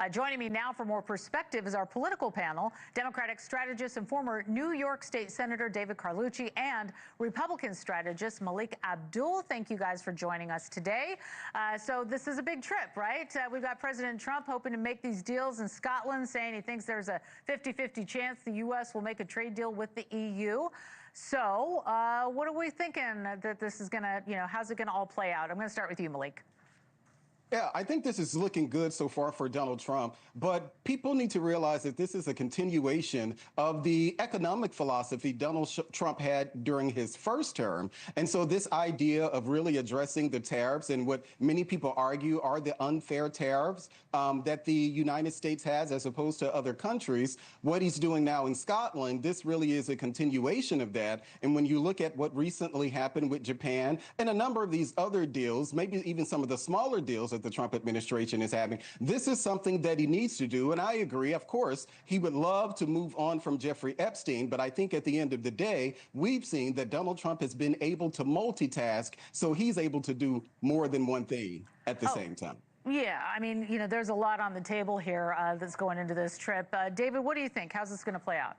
Joining me now for more perspective is our political panel, Democratic strategist and former New York State Senator David Carlucci and Republican strategist Melik Abdul. Thank you guys for joining us today. So this is a big trip, right? We've got President Trump hoping to make these deals in Scotland, saying he thinks there's a 50-50 chance the U.S. will make a trade deal with the EU. So what are we thinking that this is going to, how's it going to all play out? I'm going to start with you, Melik. Yeah, I think this is looking good so far for Donald Trump, but people need to realize that this is a continuation of the economic philosophy Donald Trump had during his first term. And so this idea of really addressing the tariffs and what many people argue are the unfair tariffs that the United States has as opposed to other countries, what he's doing now in Scotland, this really is a continuation of that. And when you look at what recently happened with Japan and a number of these other deals, maybe even some of the smaller deals the Trump administration is having. This is something that he needs to do. And I agree, of course, he would love to move on from Jeffrey Epstein. But I think at the end of the day, we've seen that Donald Trump has been able to multitask. So he's able to do more than one thing at the same time. Yeah, I mean, there's a lot on the table here that's going into this trip. David, what do you think? How's this going to play out?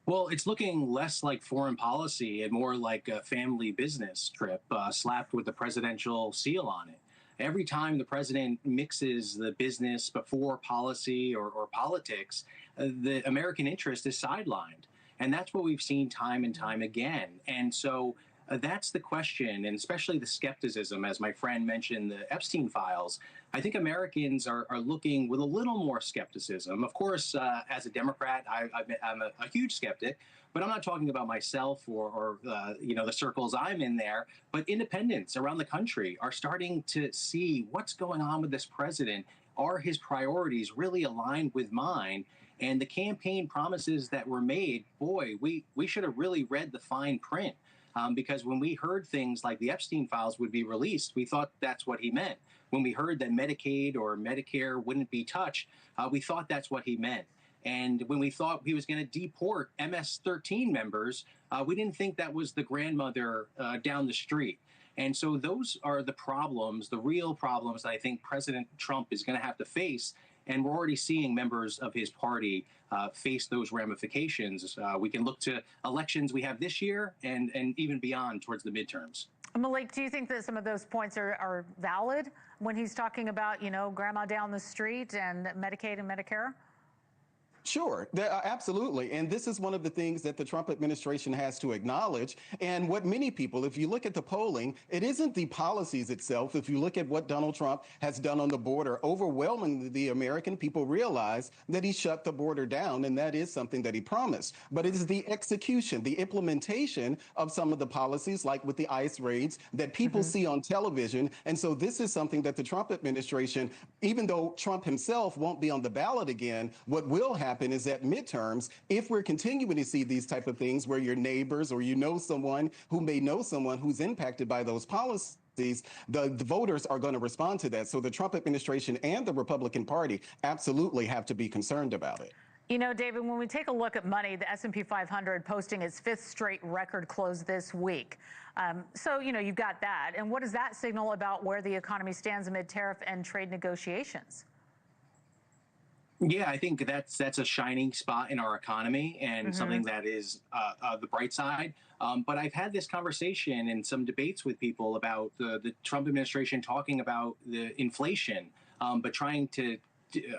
Well, it's looking less like foreign policy and more like a family business trip slapped with the presidential seal on it. Every time the president mixes the business before policy or politics, the American interest is sidelined. And that's what we've seen time and time again. And so that's the question, and especially the skepticism, as my friend mentioned, the Epstein files. I think Americans are looking with a little more skepticism. Of course, as a Democrat, I'm a huge skeptic. But I'm not talking about myself or the circles I'm in there, but independents around the country are starting to see what's going on with this president. Are his priorities really aligned with mine? And the campaign promises that were made, boy, we should have really read the fine print. Because when we heard things like the Epstein files would be released, we thought that's what he meant. When we heard that Medicaid or Medicare wouldn't be touched, we thought that's what he meant. And when we thought he was going to deport MS-13 members, we didn't think that was the grandmother down the street. And so those are the problems, the real problems that I think President Trump is going to have to face. And we're already seeing members of his party face those ramifications. We can look to elections we have this year and even beyond towards the midterms. Melik, do you think that some of those points are valid when he's talking about, grandma down the street and Medicaid and Medicare? Sure, absolutely. And this is one of the things that the Trump administration has to acknowledge. And what many people, if you look at the polling, it isn't the policies itself. If you look at what Donald Trump has done on the border, overwhelmingly the American people realize that he shut the border down, and that is something that he promised. But it is the execution, the implementation of some of the policies, like with the ICE raids, that people see on television. And so this is something that the Trump administration, even though Trump himself won't be on the ballot again, what will happen is at midterms, if we're continuing to see these type of things where your neighbors or someone who may know someone who's impacted by those policies, the voters are going to respond to that. So the Trump administration and the Republican Party absolutely have to be concerned about it. David, when we take a look at money, the S&P 500 posting its fifth straight record close this week. So, you've got that. And what does that signal about where the economy stands amid tariff and trade negotiations? Yeah, I think that's a shining spot in our economy and something that is the bright side. But I've had this conversation and some debates with people about the Trump administration talking about the inflation, but trying to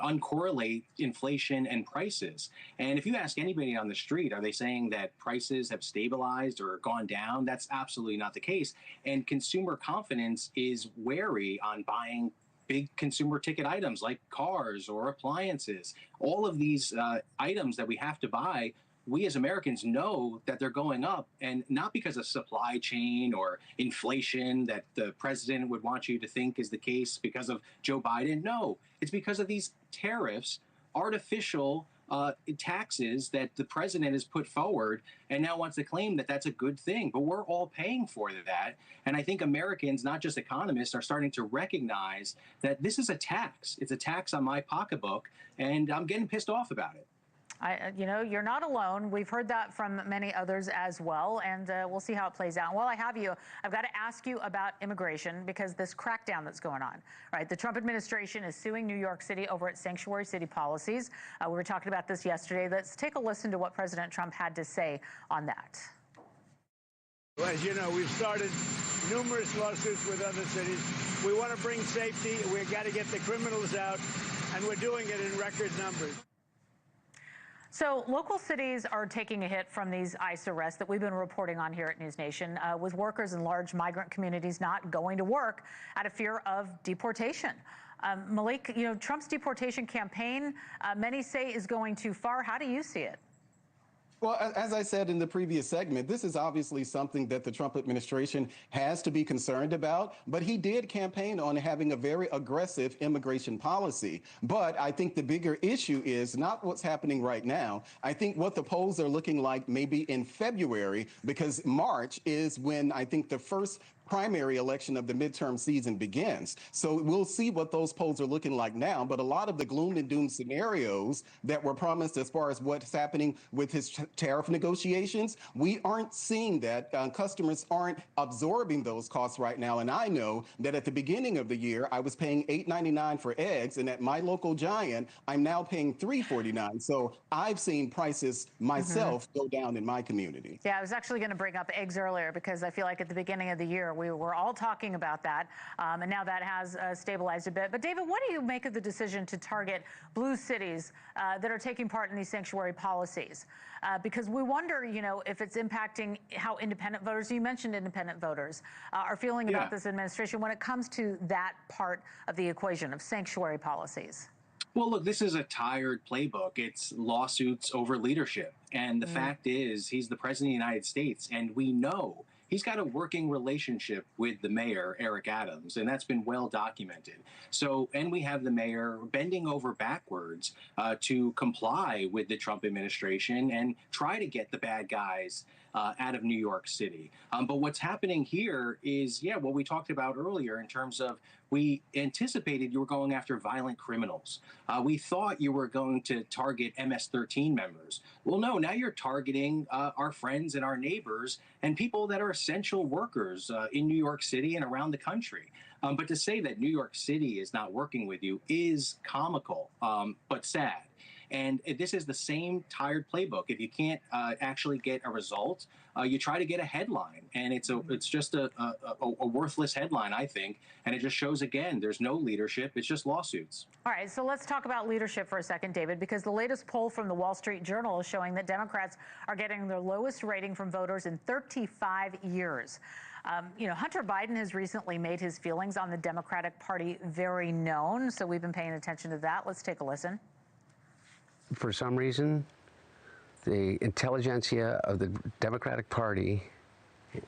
uncorrelate inflation and prices. And if you ask anybody on the street, are they saying that prices have stabilized or gone down? That's absolutely not the case. And consumer confidence is wary on buying big consumer ticket items like cars or appliances. All of these items that we have to buy, we as Americans know that they're going up, and not because of supply chain or inflation that the president would want you to think is the case because of Joe Biden. No, it's because of these tariffs, artificial taxes that the president has put forward and now wants to claim that that's a good thing. But we're all paying for that. And I think Americans, not just economists, are starting to recognize that this is a tax. It's a tax on my pocketbook, and I'm getting pissed off about it. You're not alone. We've heard that from many others as well, and we'll see how it plays out. And while I have you, I've got to ask you about immigration because this crackdown that's going on, right? The Trump administration is suing New York City over its sanctuary city policies. We were talking about this yesterday. Let's take a listen to what President Trump had to say on that. Well, as you know, we've started numerous lawsuits with other cities. We want to bring safety. We've got to get the criminals out, and we're doing it in record numbers. So local cities are taking a hit from these ICE arrests that we've been reporting on here at News Nation, with workers in large migrant communities not going to work out of fear of deportation. Melik, Trump's deportation campaign, many say is going too far. How do you see it? Well, as I said in the previous segment, this is obviously something that the Trump administration has to be concerned about, but he did campaign on having a very aggressive immigration policy. But I think the bigger issue is not what's happening right now. I think what the polls are looking like maybe in February, because March is when I think the first primary election of the midterm season begins. So we'll see what those polls are looking like now. But a lot of the gloom and doom scenarios that were promised as far as what's happening with his tariff negotiations, we aren't seeing that. Customers aren't absorbing those costs right now. And I know that at the beginning of the year, I was paying $8.99 for eggs. And at my local Giant, I'm now paying $3.49. So I've seen prices myself go down in my community. Yeah, I was actually going to bring up eggs earlier because I feel like at the beginning of the year, we were all talking about that, and now that has stabilized a bit. But David, what do you make of the decision to target blue cities that are taking part in these sanctuary policies? Because we wonder, if it's impacting how independent voters, you mentioned independent voters, are feeling about this administration when it comes to that part of the equation of sanctuary policies. Well, look, this is a tired playbook. It's lawsuits over leadership. And the fact is, he's the president of the United States, and we know he's got a working relationship with the mayor, Eric Adams, and that's been well documented. So, and we have the mayor bending over backwards to comply with the Trump administration and try to get the bad guys out of New York City. But what's happening here is, what we talked about earlier in terms of we anticipated you were going after violent criminals. We thought you were going to target MS-13 members. Well, no, now you're targeting our friends and our neighbors and people that are essential workers in New York City and around the country. But to say that New York City is not working with you is comical, but sad. And this is the same tired playbook. If you can't actually get a result, you try to get a headline, and it's just a worthless headline, I think. And it just shows again, there's no leadership. It's just lawsuits. All right, so let's talk about leadership for a second, David, because the latest poll from the Wall Street Journal is showing that Democrats are getting their lowest rating from voters in 35 years. Hunter Biden has recently made his feelings on the Democratic Party very known, so we've been paying attention to that. Let's take a listen. For some reason, the intelligentsia of the Democratic Party,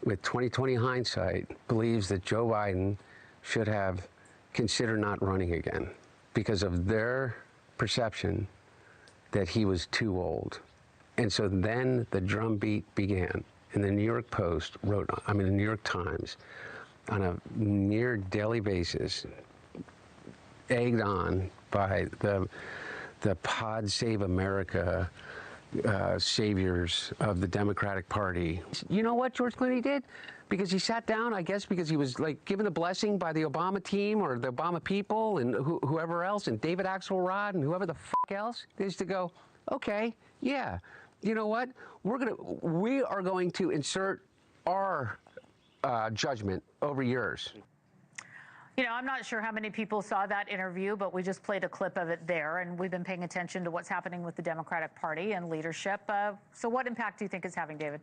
with 2020 hindsight, believes that Joe Biden should have considered not running again because of their perception that he was too old. And so then the drumbeat began. And the New York Post wrote, the New York Times, on a near daily basis, egged on by the Pod Save America saviors of the Democratic Party. You know what George Clooney did? Because he sat down, I guess because he was given a blessing by the Obama team or the Obama people and whoever else, and David Axelrod and whoever the else, is to go, okay, yeah, you know what? We are going to insert our judgment over yours. I'm not sure how many people saw that interview, but we just played a clip of it there, and we've been paying attention to what's happening with the Democratic Party and leadership. So what impact do you think it's having, David?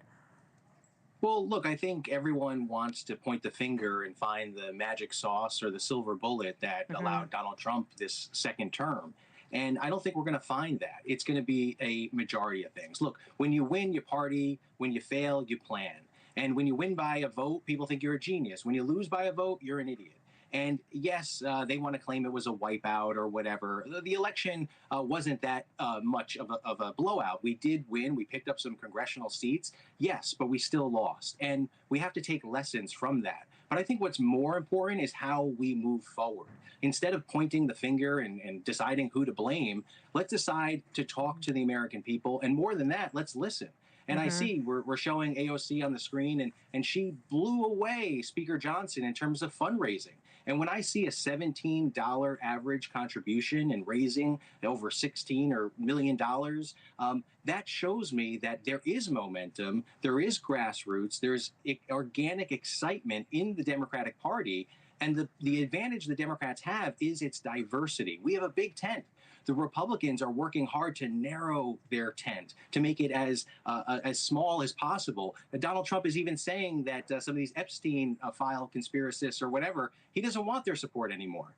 Well, look, I think everyone wants to point the finger and find the magic sauce or the silver bullet that allowed Donald Trump this second term. And I don't think we're going to find that. It's going to be a majority of things. Look, when you win, you party. When you fail, you plan. And when you win by a vote, people think you're a genius. When you lose by a vote, you're an idiot. And yes, they want to claim it was a wipeout or whatever. The election wasn't that much of a blowout. We did win. We picked up some congressional seats. Yes, but we still lost. And we have to take lessons from that. But I think what's more important is how we move forward. Instead of pointing the finger and deciding who to blame, let's decide to talk to the American people. And more than that, let's listen. And I see we're showing AOC on the screen, and she blew away Speaker Johnson in terms of fundraising. And when I see a $17 average contribution and raising over $16 million, that shows me that there is momentum, there is grassroots, there's organic excitement in the Democratic Party. And the advantage the Democrats have is its diversity. We have a big tent. The Republicans are working hard to narrow their tent, to make it as small as possible. Donald Trump is even saying that some of these Epstein file conspiracists or whatever, he doesn't want their support anymore.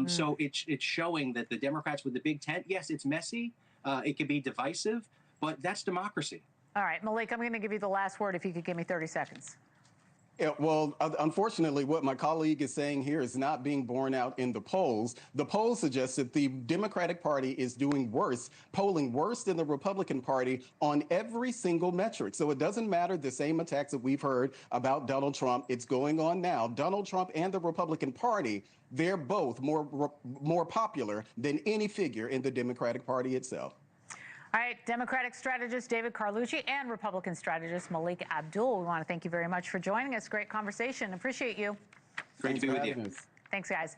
So it's showing that the Democrats with the big tent, yes, it's messy, it can be divisive, but that's democracy. All right, Melik, I'm going to give you the last word if you could give me 30 seconds. Yeah, well, unfortunately, what my colleague is saying here is not being borne out in the polls. The polls suggest that the Democratic Party is doing worse, polling worse than the Republican Party on every single metric. So it doesn't matter the same attacks that we've heard about Donald Trump. It's going on now. Donald Trump and the Republican Party, they're both more popular than any figure in the Democratic Party itself. All right, Democratic strategist David Carlucci and Republican strategist Melik Abdul, we want to thank you very much for joining us. Great conversation. Appreciate you. Great to be with you. Thanks, guys.